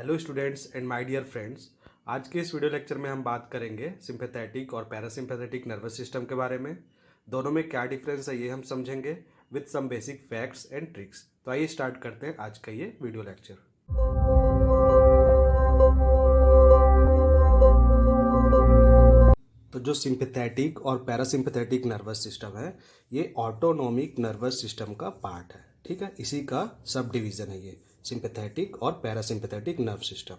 Hello students and my dear friends. आज के इस वीडियो लेक्चर में हम बात करेंगे सिंपैथेटिक और पैरासिम्पैथेटिक नर्वस सिस्टम के बारे में। दोनों में क्या डिफरेंस है ये हम समझेंगे with some basic facts and tricks. तो आइए स्टार्ट करते हैं आज का ये वीडियो लेक्चर। तो जो सिंपैथेटिक और पैरासिम्पैथेटिक नर्वस सिस्टम है ये ऑटोनोमिक नर्वस सिस्टम का पार्ट है। ठीक है, इसी का सब डिवीज़न है ये सिंपैथेटिक और पैरासिम्पैथेटिक नर्व सिस्टम।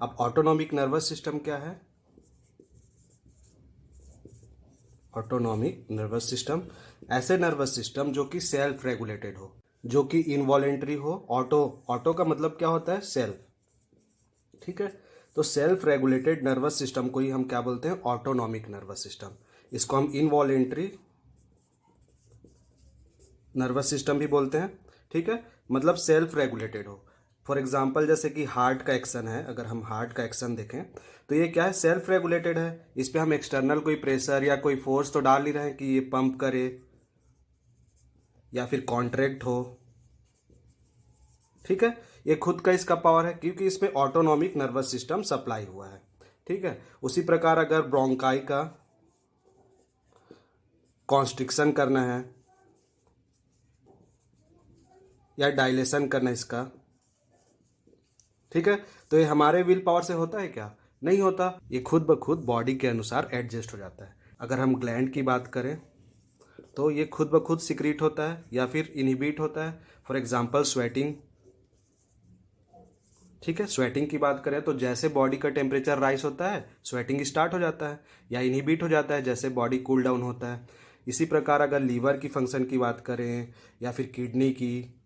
अब ऑटोनोमिक नर्वस सिस्टम क्या है? ऑटोनोमिक नर्वस सिस्टम ऐसे नर्वस सिस्टम जो कि सेल्फ रेगुलेटेड हो, जो कि इनवॉलेंट्री हो। ऑटो का मतलब क्या होता है? सेल्फ। ठीक है, तो सेल्फ रेगुलेटेड नर्वस सिस्टम को ही हम क्या बोलते हैं? Autonomic nervous system. इसको हम इनवॉलेंट्री नर्वस सिस्टम भी बोलते हैं। ठीक है, मतलब सेल्फ रेगुलेटेड हो। फॉर एग्जांपल जैसे कि हार्ट का एक्शन है, अगर हम हार्ट का एक्शन देखें तो ये क्या है? सेल्फ रेगुलेटेड है। इस पे हम एक्सटर्नल कोई प्रेशर या कोई फोर्स तो डाल नहीं रहे हैं कि ये पंप करे या फिर कॉन्ट्रैक्ट हो। ठीक है, ये खुद का इसका पावर है क्योंकि इसमें ऑटोनॉमिक नर्वस सिस्टम सप्लाई हुआ है। ठीक है, उसी प्रकार अगर ब्रोंकाई का कॉन्स्ट्रिक्शन करना है या डायलेशन करना है इसका, ठीक है, तो ये हमारे विल पावर से होता है क्या? नहीं होता। ये खुद ब खुद बॉडी के अनुसार एडजस्ट हो जाता है। अगर हम ग्लैंड की बात करें तो ये खुद ब खुद सिक्रीट होता है या फिर इनहिबिट होता है। For example sweating. ठीक है, स्वेटिंग की बात करें तो जैसे बॉडी का टेम्परेचर राइज होता है स्वेटिंग स्टार्ट हो जाता है या इनहिबिट हो जाता है जैसे बॉडी कूल डाउन होता है। इसी प्रकार अगर लीवर की फंक्शन की बात करें या फिर किडनी की,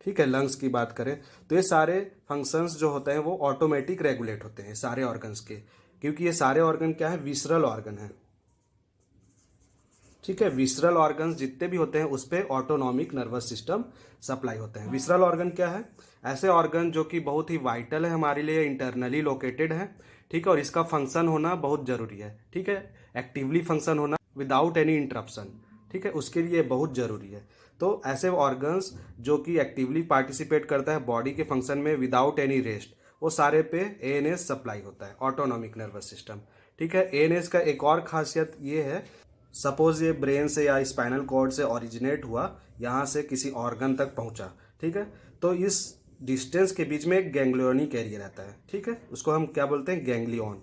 ठीक है, लंग्स की बात करें तो ये सारे फंक्शंस जो होते हैं वो ऑटोमेटिक रेगुलेट होते हैं सारे ऑर्गन्स के, क्योंकि ये सारे ऑर्गन क्या है? विसरल ऑर्गन है। ठीक है, विसरल ऑर्गन्स जितने भी होते हैं उस पर ऑटोनॉमिक नर्वस सिस्टम सप्लाई होते हैं। विसरल ऑर्गन क्या है? ऐसे ऑर्गन जो कि बहुत ही वाइटल है हमारे लिए, इंटरनली लोकेटेड है। ठीक है, और इसका फंक्शन होना बहुत जरूरी है। ठीक है, एक्टिवली फंक्शन होना विदाउट एनी इंटरप्शन, ठीक है, उसके लिए बहुत जरूरी है। तो ऐसे ऑर्गन्स जो कि एक्टिवली पार्टिसिपेट करता है बॉडी के फंक्शन में विदाउट एनी रेस्ट, वो सारे पे एएनएस सप्लाई होता है, ऑटोनॉमिक नर्वस सिस्टम। ठीक है, एएनएस का एक और खासियत ये है, सपोज ये ब्रेन से या स्पाइनल कॉर्ड से ओरिजिनेट हुआ, यहाँ से किसी ऑर्गन तक पहुंचा। ठीक है, तो इस डिस्टेंस के बीच में एक गैंग्लियोनिक एरिया रहता है। ठीक है, उसको हम क्या बोलते हैं? गैंग्लियन,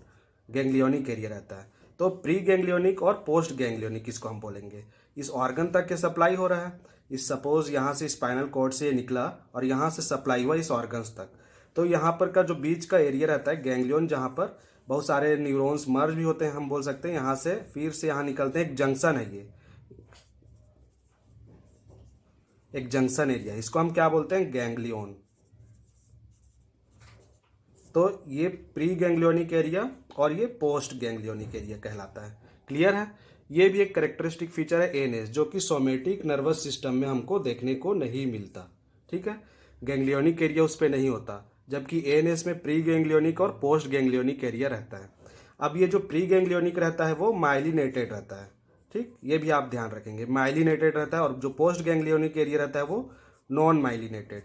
गैंग्लियोनिक एरिया रहता है। तो प्री गैंग्लियोनिक और पोस्ट गैंग्लियोनिक इसको हम बोलेंगे। इस ऑर्गन तक के सप्लाई हो रहा है। इस सपोज यहाँ से स्पाइनल कॉर्ड से निकला और यहाँ से सप्लाई हुआ इस ऑर्गन्स तक। तो यहाँ पर का जो बीच का एरिया रहता है गैंग्लियन, जहाँ पर बहुत सारे न्यूरॉन्स मर्ज भी होते हैं, हम बोल सकते हैं। यहाँ से फिर से यहाँ निकलते हैं, एक जंक्शन है ये, एक जंक्शन एरिया, इसको हम क्या बोलते हैं? गैंग्लियन। तो ये प्री गैंग्लियोनिक एरिया और ये पोस्ट गैंग्लियोनिक एरिया कहलाता है। क्लियर है? ये भी एक कैरेक्टरिस्टिक फीचर है एएनएस जो कि सोमेटिक नर्वस सिस्टम में हमको देखने को नहीं मिलता। ठीक है, गैंग्लियोनिक एरिया उस पर नहीं होता, जबकि एएनएस में प्री गैंग्लियोनिक और पोस्ट गैंग्लियोनिक एरिया रहता है। अब ये जो प्री गैंग्लियोनिक रहता है वो माइलिनेटेड रहता है। ठीक, ये भी आप ध्यान रखेंगे, माइलिनेटेड रहता है। और जो पोस्ट गैंग्लियोनिक एरिया रहता है वो नॉन माइलिनेटेड,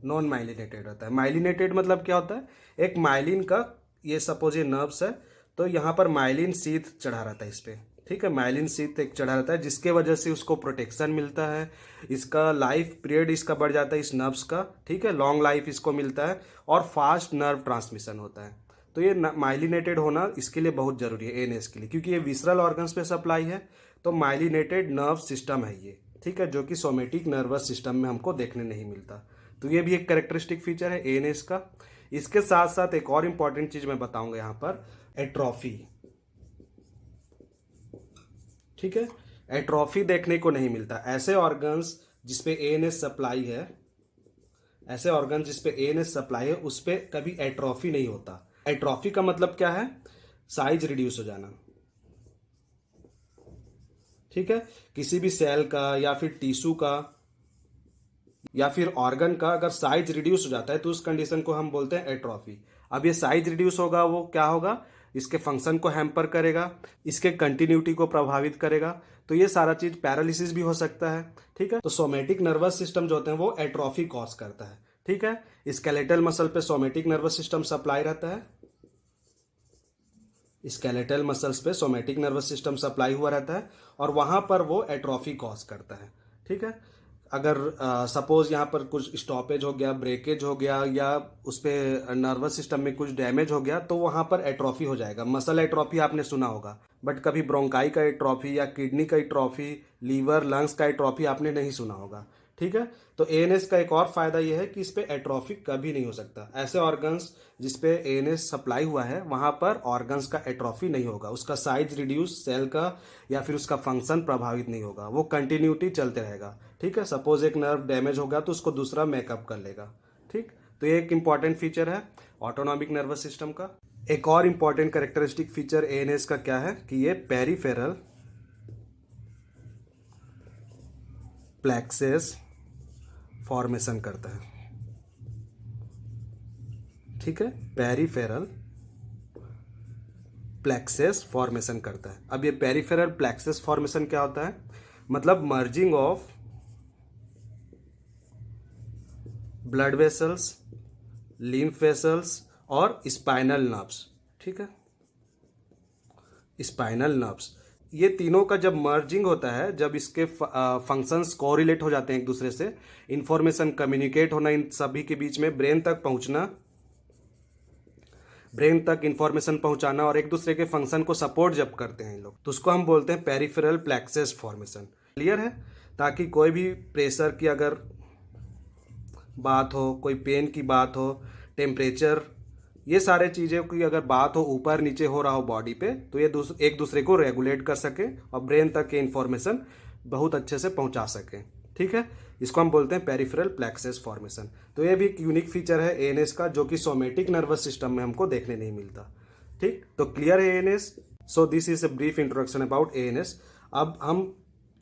नॉन माइलिनेटेड रहता है। माइलिनेटेड मतलब क्या होता है? एक माइलिन का, ये सपोज ये नर्व्स है तो यहाँ पर माइलिन शीथ चढ़ा रहता है इस पे। ठीक है, माइलिन शीथ एक चढ़ा रहता है जिसके वजह से उसको प्रोटेक्शन मिलता है, इसका लाइफ पीरियड इसका बढ़ जाता है इस नर्व्स का। ठीक है, लॉन्ग लाइफ इसको मिलता है और फास्ट नर्व ट्रांसमिशन होता है। तो ये माइलिनेटेड होना इसके लिए बहुत जरूरी है एएनएस के लिए, क्योंकि ये विसरल ऑर्गन्स पे सप्लाई है। तो माइलिनेटेड नर्व सिस्टम है ये। ठीक है, जो कि सोमेटिक नर्वस सिस्टम में हमको देखने नहीं मिलता। तो ये भी एक कैरेक्टरिस्टिक फीचर है एएनएस का। इसके साथ साथ एक और इंपॉर्टेंट चीज मैं बताऊंगा यहाँ पर, एट्रोफी। ठीक है, एट्रोफी देखने को नहीं मिलता। ऐसे ऑर्गन्स जिसपे एएनएस सप्लाई है, ऐसे ऑर्गन जिसपे एएनएस सप्लाई है उस पे कभी एट्रोफी नहीं होता। एट्रोफी का मतलब क्या है? साइज रिड्यूस हो जाना। ठीक है, किसी भी सेल का या फिर टिश्यू का या फिर ऑर्गन का अगर साइज रिड्यूस हो जाता है तो उस कंडीशन को हम बोलते हैं एट्रोफी। अब ये साइज रिड्यूस होगा, वो क्या होगा? इसके फंक्शन को हैम्पर करेगा, इसके कंटिन्यूटी को प्रभावित करेगा। तो ये सारा चीज पैरालिसिस भी हो सकता है। ठीक है, तो सोमेटिक नर्वस सिस्टम जो होते हैं वो एट्रोफी कॉज करता है। ठीक है। स्केलेटल मसल पे सोमेटिक नर्वस सिस्टम सप्लाई रहता है, स्केलेटल मसल्स पे सोमेटिक नर्वस सिस्टम सप्लाई हुआ रहता है और वहां पर वो एट्रोफी कॉज करता है। ठीक है। अगर सपोज यहाँ पर कुछ स्टॉपेज हो गया, ब्रेकेज हो गया या उस पर नर्वस सिस्टम में कुछ डैमेज हो गया तो वहां पर एट्रोफी हो जाएगा। मसल एट्रोफी आपने सुना होगा, बट कभी ब्रोंकाई का एट्रोफी या किडनी का एट्रोफी, लीवर लंग्स का एट्रोफी आपने नहीं सुना होगा। ठीक है। तो एएनएस का एक और फायदा यह है कि इस पे एट्रोफी कभी नहीं हो सकता। ऐसे ऑर्गन्स जिसपे एएनएस सप्लाई हुआ है वहां पर ऑर्गन्स का एट्रोफी नहीं होगा, उसका साइज रिड्यूस, सेल का या फिर उसका फंक्शन प्रभावित नहीं होगा, वो कंटिन्यूटी चलते रहेगा। ठीक है। सपोज एक नर्व डैमेज हो गया तो उसको दूसरा मेकअप कर लेगा। ठीक। तो ये एक इंपॉर्टेंट फीचर है ऑटोनॉमिक नर्वस सिस्टम का। एक और इंपॉर्टेंट कैरेक्टरिस्टिक फीचर एएनएस का क्या है कि ये पेरिफेरल प्लेक्सेस फॉर्मेशन करता है। ठीक है। पेरिफेरल प्लेक्सेस फॉर्मेशन करता है। अब ये पेरिफेरल प्लेक्सेस फॉर्मेशन क्या होता है? मतलब merging of blood vessels, lymph vessels और स्पाइनल नर्व्स। ठीक है। स्पाइनल नर्व्स, ये तीनों का जब मर्जिंग होता है, जब इसके फंक्शंस कोरिलेट हो जाते हैं एक दूसरे से, इंफॉर्मेशन कम्युनिकेट होना इन सभी के बीच में, ब्रेन तक पहुंचना, ब्रेन तक इंफॉर्मेशन पहुंचाना और एक दूसरे के फंक्शन को सपोर्ट जब करते हैं लोग, तो उसको हम बोलते हैं पेरिफेरल प्लेक्सेस फॉर्मेशन। क्लियर है? ताकि कोई भी प्रेशर की अगर बात हो, कोई पेन की बात हो, टेम्परेचर, ये सारे चीज़ों की अगर बात हो, ऊपर नीचे हो रहा हो बॉडी पे, तो ये एक दूसरे को रेगुलेट कर सके और ब्रेन तक के इंफॉर्मेशन बहुत अच्छे से पहुंचा सके। ठीक है। इसको हम बोलते हैं पेरिफेरल प्लेक्सेस फॉर्मेशन। तो ये भी एक यूनिक फीचर है एएनएस का, जो कि सोमेटिक नर्वस सिस्टम में हमको देखने नहीं मिलता। ठीक। तो क्लियर है ANS? So this is a brief introduction about ANS. अब हम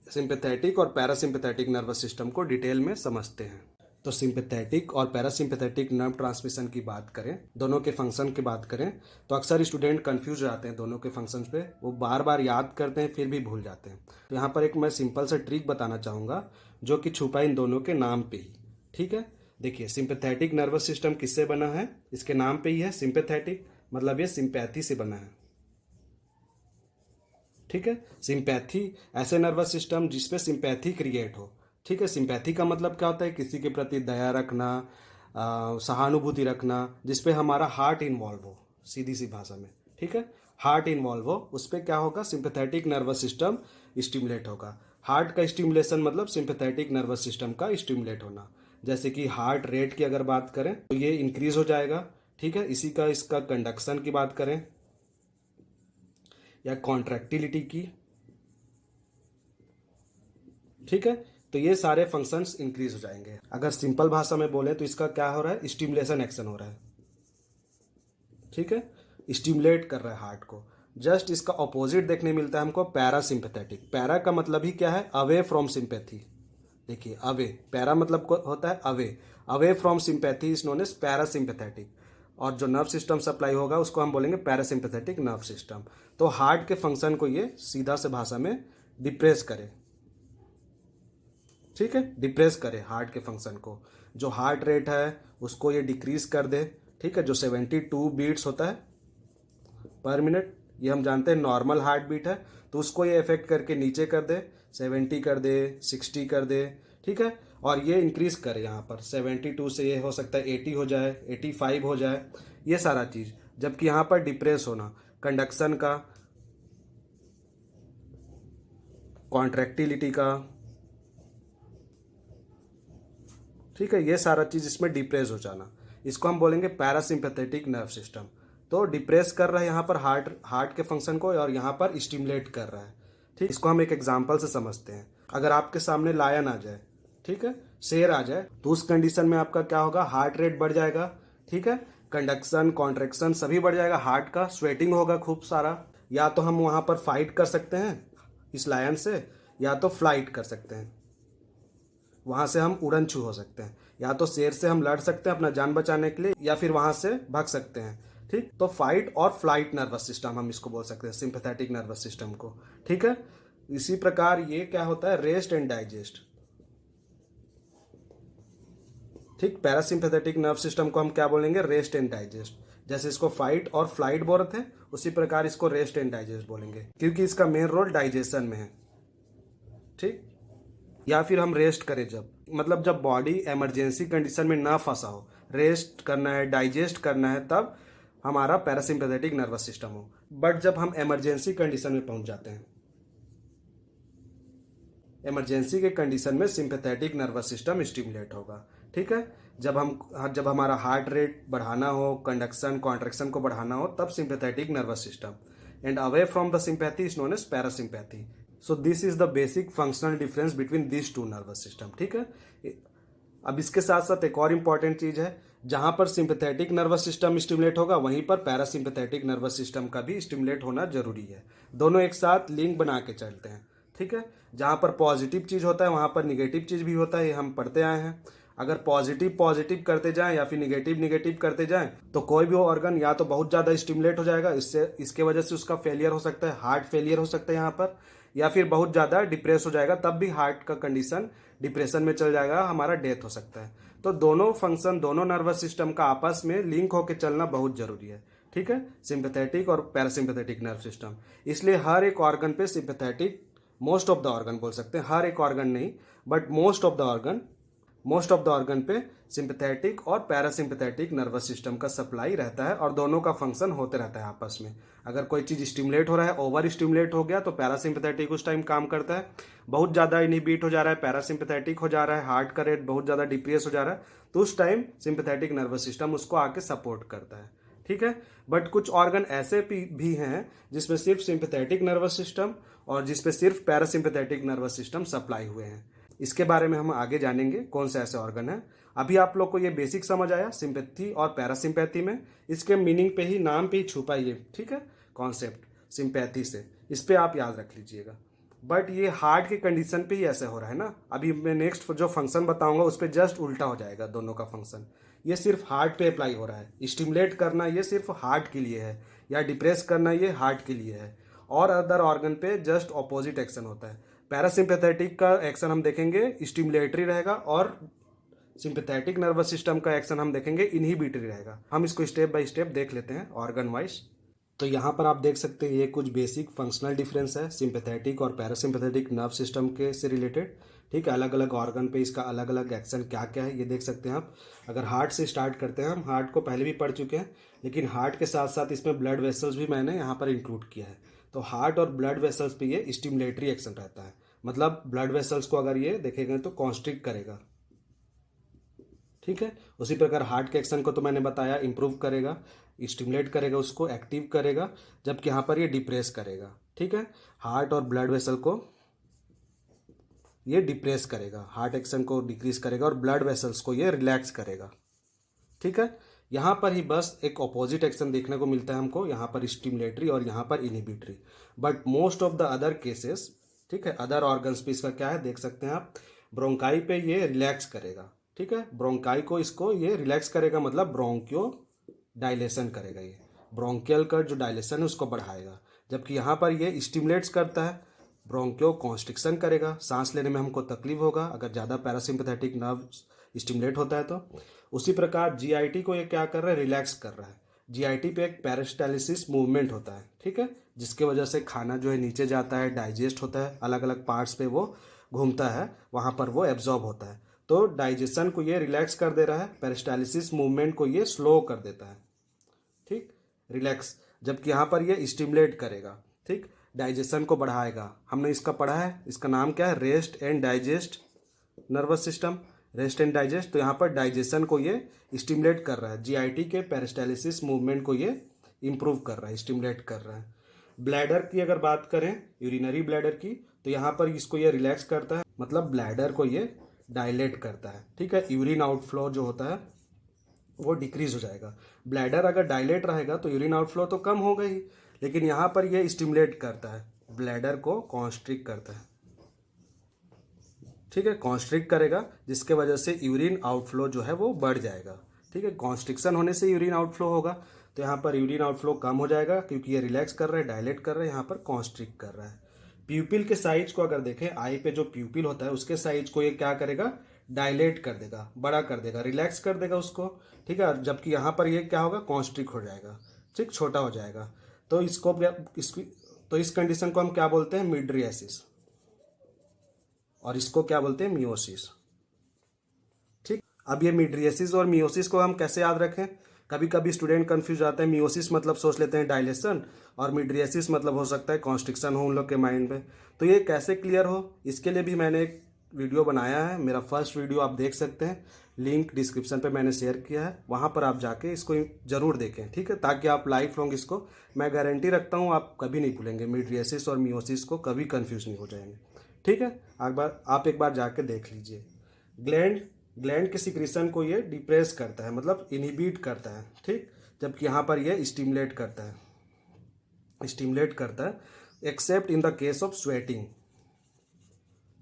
सिंपैथेटिक और पैरासिम्पैथेटिक नर्वस सिस्टम को डिटेल में समझते हैं। तो सिंपैथेटिक और पैरासिम्पैथेटिक नर्व ट्रांसमिशन की बात करें, दोनों के फंक्शन की बात करें, तो अक्सर स्टूडेंट कंफ्यूज रहते हैं दोनों के फंक्शन पे, वो बार बार याद करते हैं फिर भी भूल जाते हैं। तो यहाँ पर एक मैं सिंपल सा ट्रिक बताना चाहूँगा जो कि छुपा इन दोनों के नाम पे ही। ठीक है। देखिए, सिंपैथेटिक नर्वस सिस्टम किससे बना है? इसके नाम पे ही है सिंपैथेटिक, मतलब ये सिंपैथी से बना है। ठीक है। सिंपैथी, ऐसे नर्वस सिस्टम जिसपे सिंपैथी क्रिएट हो। ठीक है। सिंपैथी का मतलब क्या होता है? किसी के प्रति दया रखना, सहानुभूति रखना, जिसपे हमारा हार्ट इन्वॉल्व हो, सीधी सी भाषा में। ठीक है। हार्ट इन्वॉल्व हो, उस पर क्या होगा? सिंपैथेटिक नर्वस सिस्टम स्टिमुलेट होगा। हार्ट का स्टिमुलेशन मतलब सिंपैथेटिक नर्वस सिस्टम का स्टिमुलेट होना। जैसे कि हार्ट रेट की अगर बात करें तो ये इंक्रीज हो जाएगा। ठीक है। इसी का इसका कंडक्शन की बात करें या कॉन्ट्रैक्टिलिटी की, ठीक है, तो ये सारे फंक्शंस इंक्रीज हो जाएंगे। अगर सिंपल भाषा में बोले तो इसका क्या हो रहा है? स्टिमुलेशन एक्शन हो रहा है। ठीक है। स्टिमुलेट कर रहा है हार्ट को। जस्ट इसका ऑपोजिट देखने मिलता है हमको पैरासिम्पैथेटिक। पैरा का मतलब ही क्या है? Away from sympathy. देखिए, अवे, पैरा मतलब होता है away, away from sympathy is known as parasympathetic. और जो नर्व सिस्टम सप्लाई होगा उसको हम बोलेंगे पैरासिम्पैथेटिक नर्व सिस्टम। तो हार्ट के फंक्शन को ये सीधा से भाषा में डिप्रेस करे। ठीक है। डिप्रेस करे हार्ट के फंक्शन को। जो हार्ट रेट है उसको ये डिक्रीज कर दे। ठीक है। जो 72 बीट्स होता है पर मिनट, ये हम जानते हैं नॉर्मल हार्ट बीट है, तो उसको ये इफेक्ट करके नीचे कर दे, 70 कर दे, 60 कर दे। ठीक है। और ये इंक्रीज करे, यहाँ पर 72 से ये हो सकता है 80 हो जाए, 85 हो जाए, ये सारा चीज। जबकि यहाँ पर डिप्रेस होना, कंडक्शन का, कॉन्ट्रैक्टिलिटी का, ठीक है, ये सारा चीज इसमें डिप्रेस हो जाना, इसको हम बोलेंगे पैरासिम्पैथेटिक नर्व सिस्टम। तो डिप्रेस कर रहा है यहाँ पर हार्ट के फंक्शन को और यहाँ पर स्टिमुलेट कर रहा है। ठीक। इसको हम एक एग्जांपल से समझते हैं। अगर आपके सामने लायन आ जाए, ठीक है, शेर आ जाए, तो उस कंडीशन में आपका क्या होगा? हार्ट रेट बढ़ जाएगा। ठीक है। कंडक्शन, कॉन्ट्रेक्शन सभी बढ़ जाएगा, हार्ट का स्वेटिंग होगा खूब सारा। या तो हम वहां पर फाइट कर सकते हैं इस लायन से, या तो फ्लाइट कर सकते हैं, वहां से हम उड़न छू हो सकते हैं। या तो शेर से हम लड़ सकते हैं अपना जान बचाने के लिए, या फिर वहां से भाग सकते हैं। ठीक। तो फाइट और फ्लाइट नर्वस सिस्टम हम इसको बोल सकते हैं, सिंपैथेटिक नर्वस सिस्टम को। ठीक है। इसी प्रकार ये क्या होता है? Rest and digest. ठीक, पैरासिम्पैथेटिक नर्व सिस्टम को हम क्या बोलेंगे, रेस्ट एंड डाइजेस्ट। जैसे इसको फाइट और फ्लाइट बोल रहे थे, उसी प्रकार इसको रेस्ट एंड डाइजेस्ट बोलेंगे, क्योंकि इसका मेन रोल डाइजेशन में है। ठीक, या फिर हम रेस्ट करें जब, मतलब जब बॉडी इमरजेंसी कंडीशन में ना फंसा हो, रेस्ट करना है, डाइजेस्ट करना है, तब हमारा पैरासिम्पैथेटिक नर्वस सिस्टम हो। बट जब हम इमरजेंसी कंडीशन में पहुंच जाते हैं, इमरजेंसी के कंडीशन में सिंपैथेटिक नर्वस सिस्टम स्टिमुलेट होगा। ठीक है, जब हमारा हार्ट रेट बढ़ाना हो, कंडक्शन कॉन्ट्रैक्शन को बढ़ाना हो, तब sympathetic nervous system, and away from the sympathy is known as parasympathy. So this is the basic functional difference between this two nervous system. ठीक है, अब इसके साथ साथ एक और इंपॉर्टेंट चीज है, जहां पर सिंपैथेटिक नर्वस सिस्टम स्टिमुलेट होगा, वहीं पर पैरासिम्पैथेटिक नर्वस सिस्टम का भी स्टिमुलेट होना जरूरी है। दोनों एक साथ लिंक बना के चलते हैं। ठीक है, जहां पर पॉजिटिव चीज होता है वहां पर निगेटिव चीज भी होता है, ये हम पढ़ते आए हैं। अगर पॉजिटिव पॉजिटिव करते जाएं या फिर निगेटिव निगेटिव करते जाएं, तो कोई भी ऑर्गन या तो बहुत ज्यादा स्टिमुलेट हो जाएगा, इसके वजह से उसका फेलियर हो सकता है, हार्ट फेलियर हो सकता है यहाँ पर, या फिर बहुत ज्यादा डिप्रेस हो जाएगा, तब भी हार्ट का कंडीशन डिप्रेशन में चल जाएगा, हमारा डेथ हो सकता है। तो दोनों फंक्शन, दोनों नर्वस सिस्टम का आपस में लिंक होकर चलना बहुत जरूरी है। ठीक है, सिंपैथेटिक और पैरासिम्पैथेटिक नर्व सिस्टम। इसलिए हर एक ऑर्गन पे sympathetic, most of the organ बोल सकते हैं, हर एक ऑर्गन नहीं, but most of the organ पे सिंपैथेटिक और पैरासिम्पैथेटिक नर्वस सिस्टम का सप्लाई रहता है, और दोनों का फंक्शन होते रहता है आपस में। अगर कोई चीज स्टिमुलेट हो रहा है, ओवर स्टिमुलेट हो गया, तो पैरासिम्पैथेटिक उस टाइम काम करता है। बहुत ज्यादा इनहिबिट हो जा रहा है, पैरासिम्पैथेटिक हो जा रहा है, हार्ट का रेट बहुत ज्यादा डिप्रेस हो जा रहा है, तो उस टाइम सिंपैथेटिक नर्वस सिस्टम उसको आके सपोर्ट करता है। ठीक है, बट कुछ ऑर्गन ऐसे भी हैं जिसमें सिर्फ सिंपैथेटिक नर्वस सिस्टम और जिसपे सिर्फ पैरासिम्पैथेटिक नर्वस सिस्टम सप्लाई हुए हैं। इसके बारे में हम आगे जानेंगे कौन से ऐसे ऑर्गन है। अभी आप लोग को ये बेसिक समझ आया सिंपैथी और पैरासिम्पैथी में, इसके मीनिंग पे ही, नाम पे ही छुपा ये, ठीक है, कॉन्सेप्ट सिंपैथी से, इस पे आप याद रख लीजिएगा। बट ये हार्ट के कंडीशन पे ही ऐसे हो रहा है ना। अभी मैं नेक्स्ट जो फंक्शन बताऊंगा उस पर जस्ट उल्टा हो जाएगा दोनों का फंक्शन। ये सिर्फ हार्ट पे अप्लाई हो रहा है, स्टिमुलेट करना ये सिर्फ हार्ट के लिए है, या डिप्रेस करना ये हार्ट के लिए है, और अदर ऑर्गन पे जस्ट ऑपोजिट एक्शन होता है। पैरासिम्पैथेटिक का एक्शन हम देखेंगे स्टिमुलेटरी रहेगा, और सिंपैथेटिक नर्वस सिस्टम का एक्शन हम देखेंगे इनहिबिटरी रहेगा। हम इसको स्टेप बाय स्टेप देख लेते हैं ऑर्गन वाइज। तो यहाँ पर आप देख सकते हैं ये कुछ बेसिक फंक्शनल डिफरेंस है सिंपैथेटिक और पैरासिम्पैथेटिक नर्व सिस्टम के से रिलेटेड। ठीक है, अलग अलग ऑर्गन पे इसका अलग अलग एक्शन क्या क्या है ये देख सकते हैं आप। अगर हार्ट से स्टार्ट करते हैं, हम हार्ट को पहले भी पढ़ चुके हैं, लेकिन हार्ट के साथ साथ इसमें ब्लड वेसल्स भी मैंने यहाँ पर इंक्लूड किया है। तो हार्ट और ब्लड वेसल्स पे ये स्टिमुलेटरी एक्शन रहता है, मतलब ब्लड वेसल्स को अगर ये देखेंगे तो कॉन्स्ट्रिक्ट करेगा। ठीक है, उसी प्रकार हार्ट के एक्शन को तो मैंने बताया, इंप्रूव करेगा, स्टिमुलेट करेगा, उसको एक्टिव करेगा, जबकि यहाँ पर ये डिप्रेस करेगा। ठीक है, हार्ट और ब्लड वेसल को ये डिप्रेस करेगा, हार्ट एक्शन को डिक्रीज करेगा, और ब्लड वेसल्स को ये रिलैक्स करेगा। ठीक है, यहाँ पर ही बस एक ऑपोजिट एक्शन देखने को मिलता है हमको, यहाँ पर स्टिमुलेटरी और यहाँ पर inhibitory. But most of the other cases, ठीक है, अदर ऑर्गन्स पे इसका क्या है देख सकते हैं आप। ब्रोंकाई पे ये रिलैक्स करेगा। ठीक है, ब्रोंकाई को इसको ये रिलैक्स करेगा, मतलब ब्रोंकियो डायलेशन करेगा, ये ब्रोंकियल का जो डायलेशन है उसको बढ़ाएगा। जबकि यहाँ पर ये स्टिमुलेट्स करता है, ब्रोंकियो कॉन्स्ट्रिक्शन करेगा, सांस लेने में हमको तकलीफ होगा अगर ज़्यादा पैरासिम्पैथेटिक नर्व स्टिमुलेट होता है तो। उसी प्रकार जीआईटी को ये क्या कर रहा है, रिलैक्स कर रहा है। जीआईटी पे एक पेरिस्टालिसिस मूवमेंट होता है, ठीक है, जिसके वजह से खाना जो है नीचे जाता है, डाइजेस्ट होता है, अलग अलग पार्ट्स पे वो घूमता है, वहाँ पर वो एब्जॉर्ब होता है। तो डाइजेशन को ये रिलैक्स कर दे रहा है, पेरिस्टालिसिस मूवमेंट को ये स्लो कर देता है। ठीक, रिलैक्स, जबकि यहाँ पर ये स्टिमुलेट करेगा। ठीक, डाइजेशन को बढ़ाएगा। हमने इसका पढ़ा है, इसका नाम क्या है, rest and digest nervous system, rest and digest. तो यहाँ पर डाइजेशन को ये स्टिमुलेट कर रहा है, जीआईटी के पेरिस्टालिसिस मूवमेंट को ये इंप्रूव कर रहा है, स्टिमुलेट कर रहा है। ब्लैडर की अगर बात करें, यूरिनरी ब्लैडर की, तो यहाँ पर इसको ये रिलैक्स करता है, मतलब ब्लैडर को ये डायलेट करता है। ठीक है, यूरिन आउटफ्लो जो होता है वो डिक्रीज हो जाएगा। ब्लैडर अगर डायलेट रहेगा तो यूरिन आउटफ्लो तो कम होगा ही, लेकिन यहाँ पर ये स्टिमुलेट करता है, ब्लैडर को कॉन्स्ट्रिक्ट करता है। ठीक है, कॉन्स्ट्रिक्ट करेगा, जिसके वजह से यूरिन आउटफ्लो जो है वो बढ़ जाएगा। ठीक है, कॉन्स्ट्रिक्शन होने से यूरिन आउटफ्लो होगा, तो यहाँ पर यूरिन आउटफ्लो कम हो जाएगा, क्योंकि ये रिलैक्स कर रहा है, डायलेट कर रहा है, यहाँ पर कॉन्स्ट्रिक्ट कर रहा है। प्यूपिल के साइज को अगर देखें, आई पे जो प्यूपिल होता है उसके साइज को ये क्या करेगा, डायलेट कर देगा, बड़ा कर देगा, रिलैक्स कर देगा उसको, ठीक है। जबकि यहाँ पर ये क्या होगा, कॉन्स्ट्रिक्ट हो जाएगा, ठीक, छोटा हो जाएगा। तो इस कंडीशन को हम क्या बोलते हैं, मिड्रियासिस, और इसको क्या बोलते हैं, मियोसिस, ठीक। अब ये मिड्रियासिस और मियोसिस को हम कैसे याद रखें, कभी कभी स्टूडेंट कंफ्यूज जाते हैं, मियोसिस मतलब सोच लेते हैं डायलेशन, और मिड्रियासिस मतलब हो सकता है कॉन्स्ट्रिक्शन हो उन लोग के माइंड में। तो ये कैसे क्लियर हो, इसके लिए भी मैंने एक वीडियो बनाया है, मेरा फर्स्ट वीडियो आप देख सकते हैं, लिंक डिस्क्रिप्शन पे मैंने शेयर किया है, वहाँ पर आप जाके इसको जरूर देखें, ठीक है, ताकि आप लाइफ लॉन्ग इसको, मैं गारंटी रखता हूँ आप कभी नहीं भूलेंगे, मिड्रियासिस और मियोसिस को कभी कंफ्यूज नहीं हो जाएंगे, ठीक है। आप एक बार जाके देख लीजिए। ग्लैंड ग्लैंड के सिक्रीशन को ये डिप्रेस करता है, मतलब इनहिबिट करता है, ठीक, जबकि यहाँ पर ये स्टिमुलेट करता है accept in the case of sweating,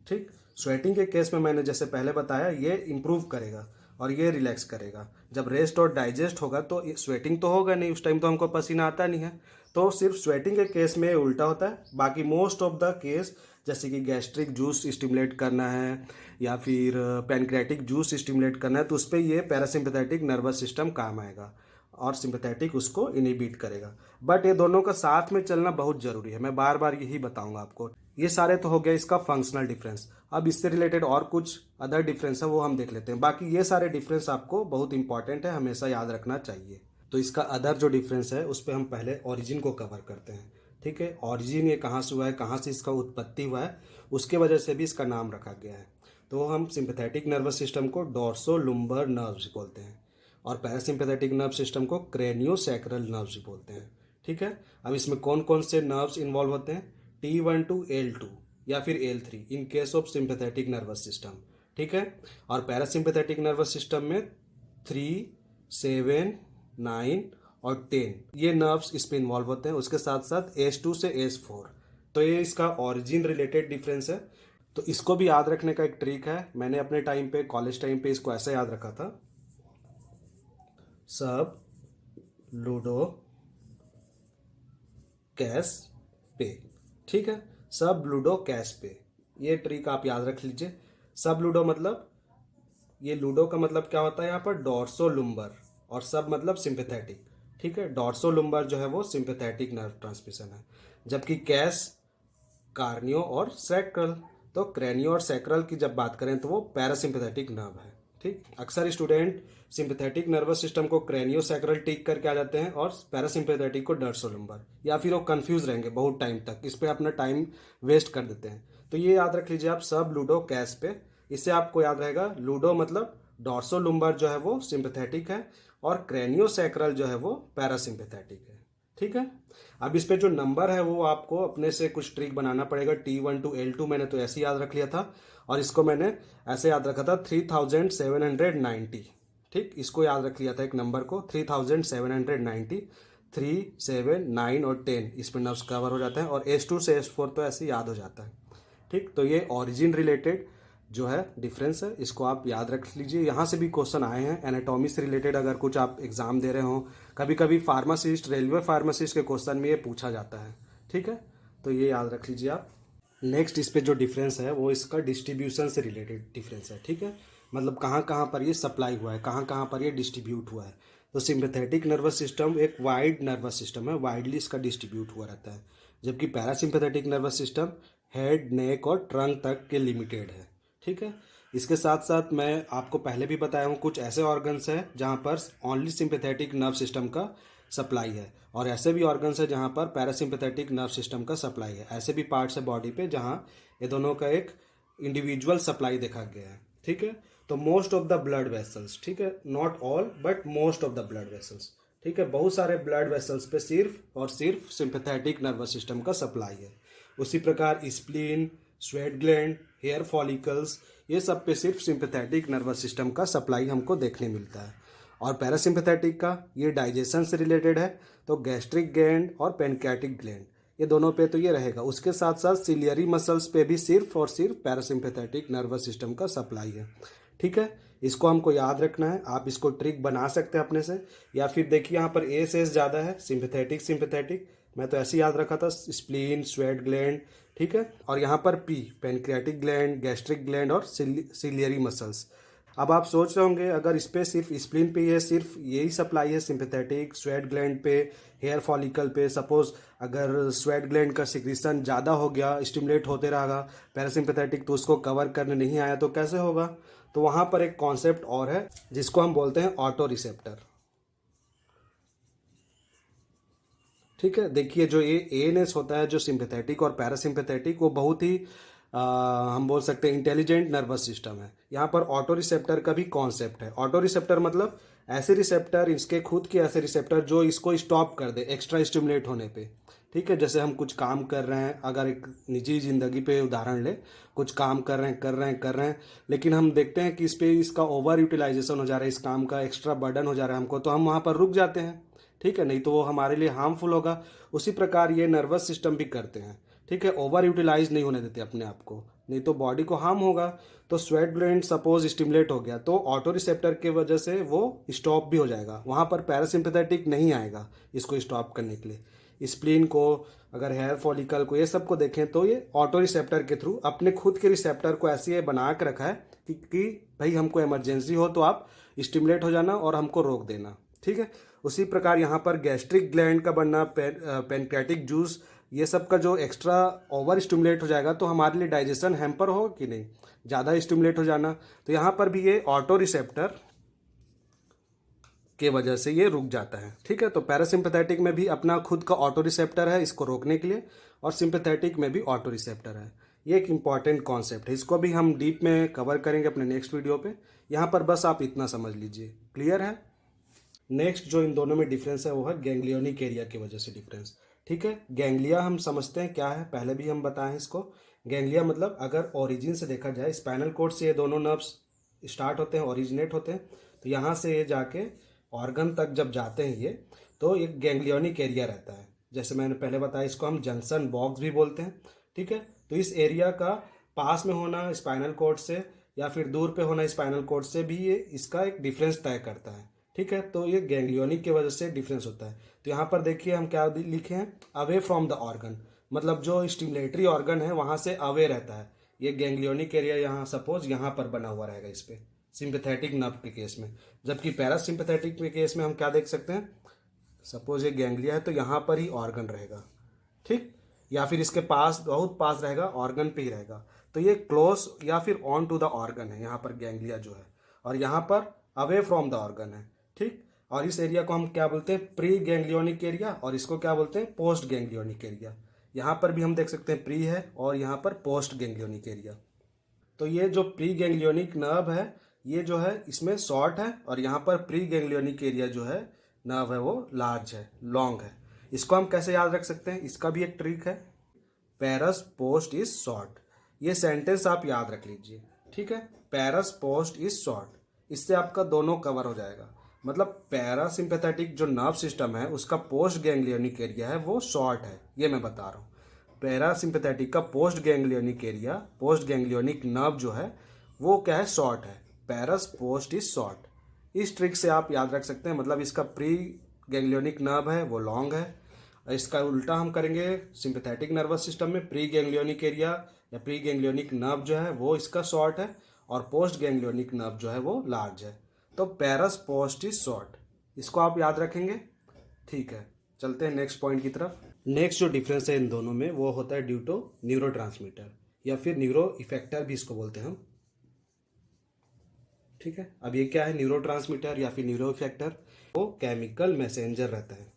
ठीक। स्वेटिंग के केस में मैंने जैसे पहले बताया, ये इंप्रूव करेगा और ये रिलैक्स करेगा। जब रेस्ट और डाइजेस्ट होगा तो स्वेटिंग तो होगा नहीं, उस टाइम तो हमको पसीना आता नहीं है, तो सिर्फ स्वेटिंग के केस में उल्टा होता है। बाकी मोस्ट ऑफ द केस, जैसे कि गैस्ट्रिक जूस स्टिमुलेट करना है या फिर पैनक्रियाटिक जूस स्टिमुलेट करना है, तो उस पर ये पैरासिम्पैथेटिक नर्वस सिस्टम काम आएगा और सिंपैथेटिक उसको इनहिबिट करेगा। बट ये दोनों का साथ में चलना बहुत जरूरी है, मैं बार बार यही बताऊंगा आपको। ये सारे तो हो गया इसका फंक्शनल डिफरेंस। अब इससे रिलेटेड और कुछ अदर डिफरेंस है, वो हम देख लेते हैं। बाकी ये सारे डिफरेंस आपको बहुत इंपॉर्टेंट है, हमेशा याद रखना चाहिए। तो इसका अदर जो डिफरेंस है उस पर हम पहले ओरिजिन को कवर करते हैं, ठीक है। ओरिजिन ये कहाँ से हुआ है, कहाँ से इसका उत्पत्ति हुआ है, उसके वजह से भी इसका नाम रखा गया है। तो हम सिंपैथेटिक नर्वस सिस्टम को डोर्सोलुम्बर नर्व्स बोलते हैं और पैरासिम्पैथेटिक नर्व सिस्टम को क्रेनियोसैक्रल नर्व्स बोलते हैं, ठीक है। अब इसमें कौन कौन से नर्व्स इन्वॉल्व होते हैं, T1 to L2 या फिर L3 in case of sympathetic nervous system, ठीक है। और पैरासिम्पैथेटिक नर्वस सिस्टम में 3, 7, 9 और 10 ये नर्व्स इस पे इन्वॉल्व होते हैं। उसके साथ साथ S2 से S4। तो ये इसका ओरिजिन रिलेटेड डिफरेंस है। तो इसको भी याद रखने का एक ट्रिक है, मैंने अपने टाइम पे, कॉलेज टाइम पे इसको ऐसे याद रखा था, सब लूडो कैश पे, ठीक है, सब लूडो कैश पे, ये ट्रिक आप याद रख लीजिए। सब लूडो मतलब, ये लूडो का मतलब क्या होता है यहाँ पर, डोर्सोलुम्बर, और सब मतलब सिंपैथेटिक, ठीक है। डोर्सोलुम्बर जो है वो सिंपैथेटिक नर्व ट्रांसमिशन है, जबकि कैश कार्नियो और सैक्रल। तो क्रेनियो और सैक्रल की जब बात करें तो वो पैरासिम्पैथेटिक नर्व है, ठीक। अक्सर स्टूडेंट सिंपैथेटिक नर्वस सिस्टम को क्रेनियो सैक्रल टिक करके आ जाते हैं और पैरासिम्पैथेटिक को डोर्सोलुम्बर, या फिर वो कंफ्यूज रहेंगे बहुत टाइम तक, इस पे अपना टाइम वेस्ट कर देते हैं। तो ये याद रख लीजिए आप, सब लूडो कैश पे, इससे आपको याद रहेगा लूडो मतलब डोर्सोलुम्बर जो है वो सिंपैथेटिक है और क्रेनियो सैक्रल जो है वो पैरासिम्पैथेटिक है, ठीक है। अब इस पे जो नंबर है वो आपको अपने से कुछ ट्रिक बनाना पड़ेगा। T1 to L2 मैंने तो ऐसे याद रख लिया था, और इसको मैंने ऐसे याद रखा था 3790, ठीक। इसको याद रख लिया था एक नंबर को 3790, 3, 7, 9 और 10 इसमें नर्व्स कवर हो जाता है, और S2 से S4 तो ऐसे याद हो जाता है, ठीक। तो ये ओरिजिन रिलेटेड जो है डिफरेंस है, इसको आप याद रख लीजिए। यहाँ से भी क्वेश्चन आए हैं एनाटॉमी से रिलेटेड, अगर कुछ आप एग्जाम दे रहे हो, कभी कभी फार्मासिस्ट, रेलवे फार्मासिस्ट के क्वेश्चन में ये पूछा जाता है, ठीक है। तो ये याद रख लीजिए आप। नेक्स्ट इस पे जो डिफरेंस है वो इसका डिस्ट्रीब्यूशन से रिलेटेड डिफरेंस है, ठीक है। मतलब कहाँ कहाँ पर ये सप्लाई हुआ है, कहाँ कहाँ पर ये डिस्ट्रीब्यूट हुआ है। तो सिंपैथेटिक नर्वस सिस्टम एक वाइड नर्वस सिस्टम है, वाइडली इसका डिस्ट्रीब्यूट हुआ रहता है, जबकि पैरासिम्पैथेटिक नर्वस सिस्टम हेड, नेक और ट्रंक तक के लिमिटेड है, ठीक है। इसके साथ साथ मैं आपको पहले भी बताया हूँ, कुछ ऐसे ऑर्गन्स हैं जहाँ पर ओनली सिंपैथेटिक नर्व सिस्टम का सप्लाई है, और ऐसे भी ऑर्गन्स है जहाँ पर पैरासिम्पैथेटिक नर्व सिस्टम का सप्लाई है। ऐसे भी पार्ट्स है बॉडी पे जहाँ ये दोनों का एक इंडिविजुअल सप्लाई देखा गया है, ठीक है। तो most of the blood vessels, ठीक है, not all but most of the blood vessels, ठीक है, बहुत सारे ब्लड वेसल्स पे सिर्फ और सिर्फ सिंपैथेटिक नर्वस सिस्टम का सप्लाई है। उसी प्रकार spleen, sweat gland, hair follicles, ये सब पे सिर्फ सिंपैथेटिक नर्वस सिस्टम का सप्लाई हमको देखने मिलता है। और पैरासिम्पैथेटिक का ये डाइजेशन से रिलेटेड है, तो गैस्ट्रिक ग्लैंड और पैनक्रियाटिक ग्लैंड ये दोनों पे तो ये रहेगा। उसके साथ साथ सिलियरी मसल्स पे भी सिर्फ और सिर्फ पैरासिम्पैथेटिक नर्वस सिस्टम का सप्लाई है, ठीक है। इसको हमको याद रखना है, आप इसको ट्रिक बना सकते हैं अपने से, या फिर देखिए यहाँ पर एस ज़्यादा है, सिंपैथेटिक सिंपैथेटिक, मैं तो ऐसे याद रखा था, स्प्लीन, स्वेट ग्लैंड, ठीक है। और यहाँ पर P pancreatic gland, gastric gland और सिलियरी मसल्स। अब आप सोच रहे होंगे अगर इस पे सिर्फ स्प्लीन पे ये सिर्फ यही सप्लाई है, सिंपैथेटिक, स्वेट ग्लैंड पे, हेयर फॉलिकल पे, सपोज अगर स्वेट ग्लैंड का सिक्रीशन ज़्यादा हो गया, स्टिमुलेट होते रहेगा पैरासिम्पैथेटिक, तो उसको कवर करने नहीं आया तो कैसे होगा। तो वहाँ पर एक कॉन्सेप्ट और है जिसको हम बोलते हैं ऑटो रिसेप्टर। ठीक है, देखिए जो ये एएनएस होता है, जो सिंपैथेटिक और पैरासिम्पैथेटिक, वो बहुत ही हम बोल सकते हैं इंटेलिजेंट नर्वस सिस्टम है। यहाँ पर ऑटो रिसेप्टर का भी कॉन्सेप्ट है। ऑटो रिसेप्टर मतलब ऐसे रिसेप्टर, इसके खुद के ऐसे रिसेप्टर जो इसको स्टॉप कर दे एक्स्ट्रा स्टिमुलेट होने पे। ठीक है, जैसे हम कुछ काम कर रहे हैं, अगर एक निजी जिंदगी पे उदाहरण ले, कुछ काम कर रहे हैं, लेकिन हम देखते हैं कि इस पे इसका ओवर यूटिलाइजेशन हो जा रहा है, इस काम का एक्स्ट्रा बर्डन हो जा रहा है हमको, तो हम वहाँ पर रुक जाते हैं। ठीक है, नहीं तो वो हमारे लिए हार्मफुल होगा। उसी प्रकार ये नर्वस सिस्टम भी करते हैं। ठीक है, ओवर यूटिलाइज नहीं होने देते अपने आप को, नहीं तो बॉडी को हार्म होगा। तो स्वेट ग्लैंड सपोज स्टिमुलेट हो गया तो ऑटो रिसेप्टर की वजह से वो स्टॉप भी हो जाएगा, वहाँ पर पैरासिम्पैथेटिक नहीं आएगा इसको स्टॉप करने के लिए। स्प्लीन को, अगर हेयर फॉलिकल को, ये सब को देखें तो ये ऑटो रिसेप्टर के थ्रू अपने खुद के रिसेप्टर को ऐसे बना के रखा है कि भाई हमको इमरजेंसी हो तो आप स्टिमुलेट हो जाना और हमको रोक देना। ठीक है, उसी प्रकार यहाँ पर गैस्ट्रिक ग्लैंड का बनना, पैनक्रियाटिक जूस, ये सब का जो एक्स्ट्रा ओवर स्टिमुलेट हो जाएगा तो हमारे लिए डाइजेशन हैम्पर होगा कि नहीं, ज़्यादा स्टिमुलेट हो जाना, तो यहाँ पर भी ये ऑटो रिसेप्टर के वजह से ये रुक जाता है। ठीक है, तो पैरासिम्पैथेटिक में भी अपना खुद का ऑटो रिसेप्टर है इसको रोकने के लिए, और सिंपैथेटिक में भी ऑटो रिसेप्टर है। ये एक इंपॉर्टेंट कॉन्सेप्ट है, इसको भी हम डीप में कवर करेंगे अपने नेक्स्ट वीडियो पे। यहाँ पर बस आप इतना समझ लीजिए, क्लियर है। नेक्स्ट जो इन दोनों में डिफरेंस है वो है गैंग्लियोनिक एरिया की वजह से डिफरेंस। ठीक है, गैंग्लिया हम समझते हैं क्या है, पहले भी हम बताएं इसको। गैंग्लिया मतलब अगर ओरिजिन से देखा जाए, स्पाइनल कोड से ये दोनों नर्व्स स्टार्ट होते हैं, ओरिजिनेट होते हैं, तो यहाँ से ये जाके ऑर्गन तक जब जाते हैं ये, तो एक गैंग्लियोनिक एरिया रहता है। जैसे मैंने पहले बताया, इसको हम जंक्शन बॉक्स भी बोलते हैं। ठीक है, तो इस एरिया का पास में होना स्पाइनल कोड से या फिर दूर पे होना स्पाइनल कोड से भी ये इसका एक डिफरेंस तय करता है। ठीक है, तो ये गैंग्लियोनिक की वजह से डिफरेंस होता है। तो यहाँ पर देखिए हम क्या लिखे हैं, अवे फ्रॉम द ऑर्गन, मतलब जो स्टिमुलेटरी ऑर्गन है वहाँ से अवे रहता है। ये गैंग्लियोनिक एरिया यहाँ सपोज यहाँ पर बना हुआ रहेगा इस पे, सिंपैथेटिक नर्व के केस में। जबकि पैरासिम्पैथेटिक के केस में हम क्या देख सकते हैं, सपोज ये गैंग्लिया है तो यहाँ पर ही ऑर्गन रहेगा। ठीक, या फिर इसके पास, बहुत पास रहेगा, ऑर्गन पे ही रहेगा। तो ये क्लोज या फिर ऑन टू द ऑर्गन है यहाँ पर गैंग्लिया जो है, और यहाँ पर अवे फ्रॉम द ऑर्गन है। ठीक, और इस एरिया को हम क्या बोलते हैं, प्री गैंग्लियोनिक एरिया, और इसको क्या बोलते हैं, पोस्ट गैंग्लियोनिक एरिया। यहाँ पर भी हम देख सकते हैं प्री है और यहाँ पर पोस्ट गैंग्लियोनिक एरिया। तो ये जो प्री गैंग्लियोनिक नर्व है ये जो है इसमें शॉर्ट है, और यहाँ पर प्री गैंग्लियोनिक एरिया जो है नर्व है वो लार्ज है, लॉन्ग है। इसको हम कैसे याद रख सकते हैं, इसका भी एक ट्रिक है, पैरस पोस्ट इज शॉर्ट। ये सेंटेंस आप याद रख लीजिए। ठीक है, पैरस पोस्ट इज शॉर्ट, इससे आपका दोनों कवर हो जाएगा। मतलब पैरासिम्पैथेटिक जो नर्व सिस्टम है उसका पोस्ट गैंग्लियोनिक एरिया है वो शॉर्ट है, ये मैं बता रहा हूँ। पैरासिम्पैथेटिक का post ganglionic area, post ganglionic nerve जो है वो क्या है, शॉर्ट है। पैरस पोस्ट इज शॉर्ट, इस ट्रिक से आप याद रख सकते हैं। मतलब इसका प्री गैंग्लियोनिक नर्व है वो लॉन्ग है, इसका उल्टा हम करेंगे सिंपैथेटिक नर्वस सिस्टम में, प्री गैंग्लियोनिक एरिया या प्री गैंग्लियोनिक नर्व जो है वो इसका शॉर्ट है, और पोस्ट गैंग्लियोनिक नर्व जो है वो लार्ज है। तो पैरस पोस्ट इज शॉर्ट, इसको आप याद रखेंगे। ठीक है, चलते हैं नेक्स्ट पॉइंट की तरफ। नेक्स्ट जो डिफरेंस है इन दोनों में वो होता है ड्यू टू न्यूरोट्रांसमीटर या फिर न्यूरो इफेक्टर भी इसको बोलते हैं हम। ठीक है, अब ये क्या है, न्यूरोट्रांसमीटर या फिर न्यूरो इफेक्टर, वो केमिकल मैसेंजर रहता है।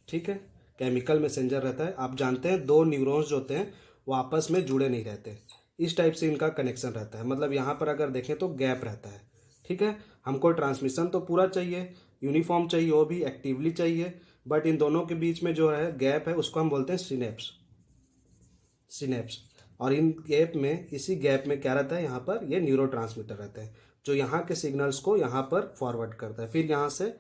ठीक है, केमिकल मैसेंजर रहता है। आप जानते हैं दो न्यूरॉन्स जो होते हैं वो आपस में जुड़े नहीं रहते, इस टाइप से इनका कनेक्शन रहता है। मतलब यहाँ पर अगर देखें तो गैप रहता है। ठीक है, हमको ट्रांसमिशन तो पूरा चाहिए, यूनिफॉर्म चाहिए, वो भी एक्टिवली चाहिए, बट इन दोनों के बीच में जो है गैप है उसको हम बोलते हैं सिनेप्स। सिनेप्स, और इन गैप में, इसी गैप में क्या रहता है, यहाँ पर ये न्यूरोट्रांसमीटर रहता है जो यहाँ के सिग्नल्स को यहाँ पर फॉरवर्ड करता है, फिर यहाँ से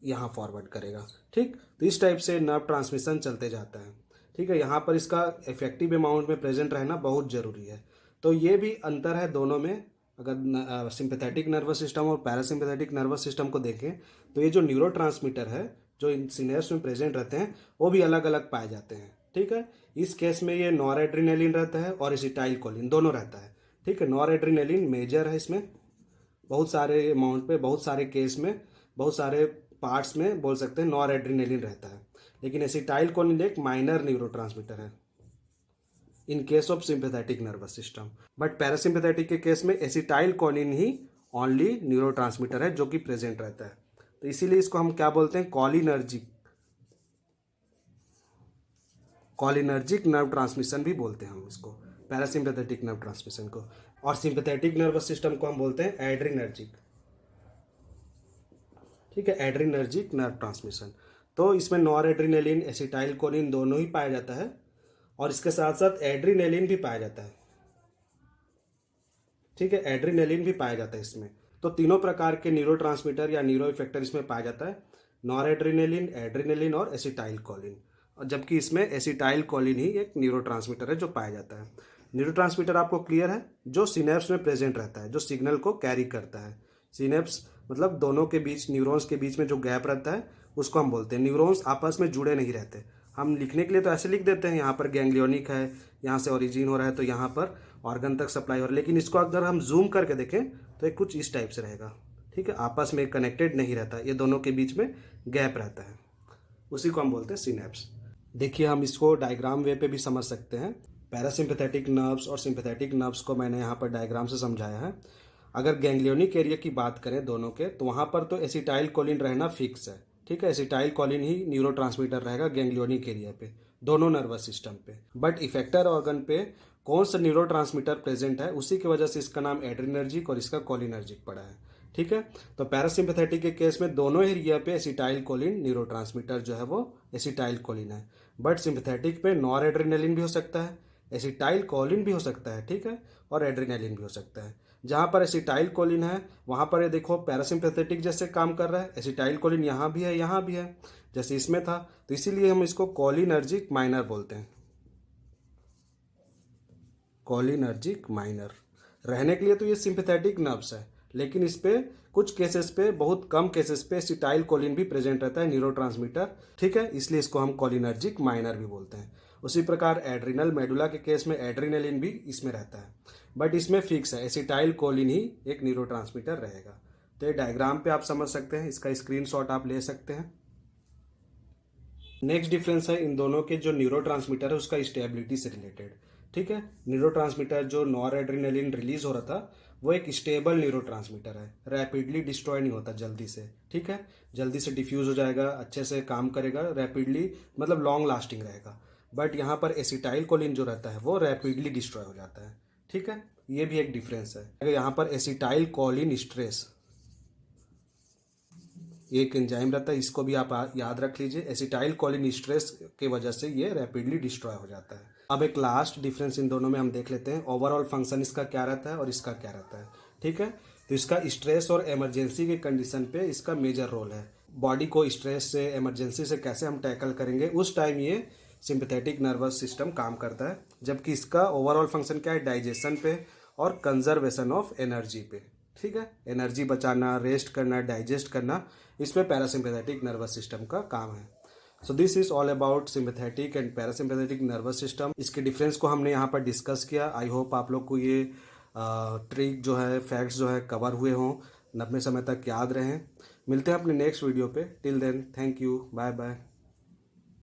यहाँ फॉरवर्ड करेगा। ठीक, तो इस टाइप से नर्व ट्रांसमिशन चलते जाता है। ठीक है, यहाँ पर इसका इफेक्टिव अमाउंट में प्रेजेंट रहना बहुत ज़रूरी है। तो ये भी अंतर है दोनों में। अगर सिंपैथेटिक नर्वस सिस्टम और पैरासिम्पैथेटिक नर्वस सिस्टम को देखें तो ये जो न्यूरोट्रांसमीटर है जो इन सिनेप्स में प्रेजेंट रहते हैं वो भी अलग अलग पाए जाते हैं। ठीक है। इस केस में ये नॉरएड्रेनालिन रहता है और एसिटाइलकोलिन दोनों रहता है, ठीक है। नॉरएड्रेनालिन मेजर है इसमें, बहुत सारे अमाउंट पे, बहुत सारे केस में, बहुत सारे पार्ट्स में बोल सकते हैं नॉरएड्रेनालिन रहता है। लेकिन एसिटाइलकोलिन एक माइनर न्यूरोट्रांसमीटर है in case of sympathetic nervous system. But parasympathetic के केस में एसिटाइलकोलिन ही ओनली न्यूरोट्रांसमीटर है जो कि प्रेजेंट रहता है। तो इसीलिए इसको हम क्या बोलते हैं, कॉलिनर्जिक नर्व ट्रांसमिशन भी बोलते हैं हम इसको, पैरासिम्पैथेटिक नर्व ट्रांसमिशन को। और सिंपैथेटिक नर्वस सिस्टम को हम बोलते हैं एड्रिनर्जिक, ठीक है, एड्रिनर्जिक नर्व ट्रांसमिशन। तो इसमें नॉरएड्रेनालिन एसिटाइलकोलिन दोनों ही पाया जाता है और इसके साथ साथ एड्रिनालिन भी पाया जाता है, ठीक है, एड्रिनालिन भी पाया जाता है इसमें। तो तीनों प्रकार के न्यूरोट्रांसमीटर या न्यूरो इफेक्टर इसमें पाया जाता है, नॉरएड्रेनालिन, एड्रिनालिन और एसिटाइलकोलिन। और जबकि इसमें एसिटाइलकोलिन ही एक न्यूरोट्रांसमीटर है जो पाया जाता है। न्यूरोट्रांसमीटर आपको क्लियर है, जो सिनेप्स में प्रेजेंट रहता है, जो सिग्नल को कैरी करता है। सिनेप्स मतलब दोनों के बीच, न्यूरॉन्स के बीच में जो गैप रहता है उसको हम बोलते हैं। न्यूरॉन्स आपस में जुड़े नहीं रहते। हम लिखने के लिए तो ऐसे लिख देते हैं, यहाँ पर गैंग्लियोनिक है, यहाँ से ओरिजिन हो रहा है तो यहाँ पर ऑर्गन तक सप्लाई हो रहा है। लेकिन इसको अगर हम जूम करके देखें तो ये कुछ इस टाइप से रहेगा, ठीक है, आपस में कनेक्टेड नहीं रहता, ये दोनों के बीच में गैप रहता है, उसी को हम बोलते हैं सिनेप्स। देखिए हम इसको डायग्राम वे पे भी समझ सकते हैं। पैरासिम्पैथेटिक नर्व्स और सिंपैथेटिक नर्व्स को मैंने यहाँ पर डायग्राम से समझाया है। अगर गैंग्लियोनिक एरिया की बात करें दोनों के, तो वहाँ पर तो एसिटाइलकोलिन रहना फिक्स है, ठीक है, एसिटाइलकोलिन ही न्यूरोट्रांसमीटर रहेगा गैंग्लियोनिक एरिया पे, दोनों नर्वस सिस्टम पे। बट इफेक्टर ऑर्गन पे कौन सा न्यूरोट्रांसमीटर प्रेजेंट है, उसी की वजह से इसका नाम एड्रिनर्जिक और इसका कोलिनर्जिक पड़ा है, ठीक है। तो पैरासिम्पैथेटिक के केस में दोनों एरिया पे एसिटाइलकोलिन न्यूरोट्रांसमीटर जो है वो एसिटाइलकोलिन है। बट सिंपैथेटिक पे नॉरएड्रेनालिन भी हो सकता है, एसिटाइलकोलिन भी हो सकता है, ठीक है, और एड्रेनालिन भी हो सकता है। जहाँ पर एसिटाइलकोलिन है वहाँ पर ये देखो पैरासिम्पैथेटिक जैसे काम कर रहा है, एसिटाइलकोलिन यहाँ भी है, यहाँ भी है, जैसे इसमें था। तो इसीलिए हम इसको कोलिनर्जिक माइनर बोलते हैं, कोलिनर्जिक माइनर। रहने के लिए तो ये सिंपैथेटिक नर्व्स है, लेकिन इस पे कुछ केसेस पे, बहुत कम केसेस पे एसिटाइलकोलिन भी प्रेजेंट रहता है न्यूरोट्रांसमीटर, ठीक है, इसलिए इसको हम कोलिनर्जिक माइनर भी बोलते हैं। उसी प्रकार एड्रिनल मेडुला के केस में एड्रिनलिन भी इसमें रहता है, बट इसमें फिक्स है, एसिटाइलकोलिन ही एक न्यूरोट्रांसमीटर रहेगा। तो ये डायग्राम पे आप समझ सकते हैं, इसका स्क्रीनशॉट आप ले सकते हैं। नेक्स्ट डिफरेंस है इन दोनों के जो न्यूरोट्रांसमीटर है उसका स्टेबिलिटी से रिलेटेड, ठीक है। न्यूरोट्रांसमीटर जो नॉरएड्रेनालिन रिलीज हो रहा था वो एक स्टेबल न्यूरोट्रांसमीटर है, रैपिडली डिस्ट्रॉय नहीं होता जल्दी से, ठीक है, जल्दी से डिफ्यूज हो जाएगा, अच्छे से काम करेगा, रैपिडली मतलब लॉन्ग लास्टिंग रहेगा। बट यहाँ पर एसिटाइलकोलिन जो रहता है वो रैपिडली डिस्ट्रॉय हो जाता है, ठीक है, ये भी एक डिफरेंस है। अगर यहाँ पर एसिटाइलकोलिन स्ट्रेस एक एंजाइम रहता है, इसको भी आप याद रख लीजिए, एसिटाइलकोलिन स्ट्रेस की वजह से ये रैपिडली डिस्ट्रॉय हो जाता है। अब एक लास्ट डिफरेंस इन दोनों में हम देख लेते हैं, ओवरऑल फंक्शन इसका क्या रहता है और इसका क्या रहता है, ठीक है। तो इसका स्ट्रेस और इमरजेंसी के कंडीशन पे इसका मेजर रोल है। बॉडी को स्ट्रेस से, इमरजेंसी से कैसे हम टैकल करेंगे, उस टाइम ये सिंपैथेटिक नर्वस सिस्टम काम करता है। जबकि इसका ओवरऑल फंक्शन क्या है, डाइजेशन पे और कंजर्वेशन ऑफ एनर्जी पे, ठीक है, एनर्जी बचाना, रेस्ट करना, डाइजेस्ट करना, इस पे पैरासिम्पैथेटिक नर्वस सिस्टम का काम है। सो this is all about sympathetic and parasympathetic nervous system. इसके डिफरेंस को हमने यहाँ पर डिस्कस किया। आई होप आप लोग को ये ट्रिक जो है, फैक्ट्स जो है कवर हुए हों, लंबे समय तक याद रहें। मिलते हैं अपने नेक्स्ट वीडियो पे। Till then, thank you, bye bye.